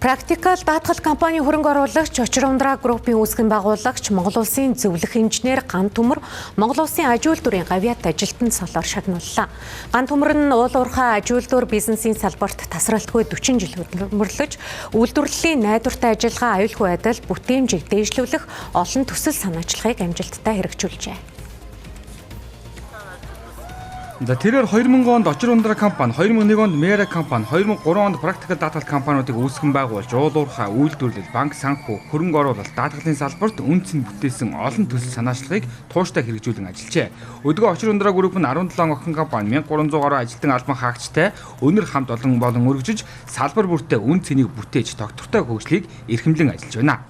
Practical даатгал компани хөрөнгө оруулагч Очир ундраа группийн үүсгэн байгуулагч Монгол Улсын зөвлөх инженер Ган Төмөр Монгол Улсын аж үйлдвэрийн гавьяат ажилтнанд солоор шагнууллаа. Ган Төмөр нь уул уурхай аж үйлдвэр бизнесийн салбарт тасралтгүй 40 жил хөдөлмөрлөж, үйлдвэрлэлийн найдвартай ажиллагаа аюулгүй байдал бүтээмжийг дээшлүүлэх олон төсөл санаачлагыг амжилттай хэрэгжүүлжээ. Тэрээр 2000 онд Очир ундраа компани, 2001 онд Мэра компани, 2003 онд Practical даатгал компаниудыг үүсгэн байгуулж, уул уурхай, үйлдвэрлэл, банк санхүү, хөрөнгө оруулалт, даатгалын салбарт үнц нь бүтээсэн олон төсөл санаачлагыг тууштай хэрэгжүүлэн ажиллажээ. Өдгөө Очир ундраа групп нь 17 охин компани 1300 гаруй ажилтан албан хаагчтай өнөр хамт болон өргөжөж салбар бүртээ үн цэнийг бүтээж доктортой хөгжлийг эрхэмлэн ажиллаж байна.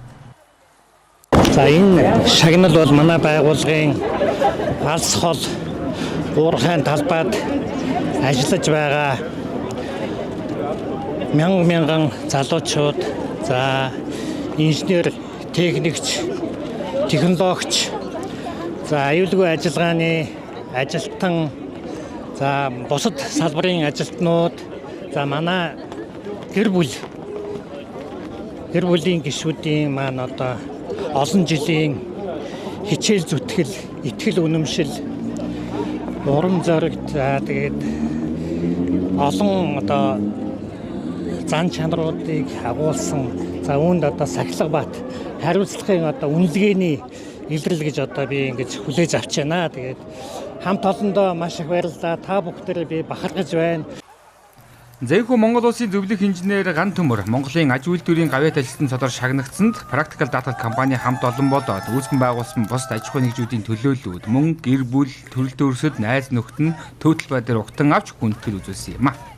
За энэ шагнал бол манай байгууллагын алс хол уурхайн талбайд ажиллаж байгаа мянган залуучууд, за инженер, техникч, технологич, за аюулгүй ажиллагааны ажилтан, за бусад салбарын ажилтнууд, за манай гэр бүлийн гишүүдийн маань одоо олон жилийн хичээл зүтгэл, итгэл үнэмшил, урам зориг, тэгээд олон одоо зан чанаруудыг агуулсан, за үүнд одоо Сахилга бат хариуцлагын одоо үнэлгээний илрэл гэж одоо би ингэж хүлээж авч байна. Тэгээд хамт олондоо маш их баярлалаа. Та бүхэндээ би бахархаж байна. Зэйхүү Монгол Улсын зөвлөх инженер Ган Төмөр Монголын аж үйлдвэрийн гавьяат ажилтнанд солоор шагнагдсанд Practical даатгал компани хамт олон болоод үүсгэн байгуулсан бусад аж ахуйн нэгжүүдийн төлөөллүүд, мөн гэр бүл, төрөл төрөсөд найз нөхд нь төөтөл байдлаар угтан авч хүндэтгэл үзүүлсэн юм а.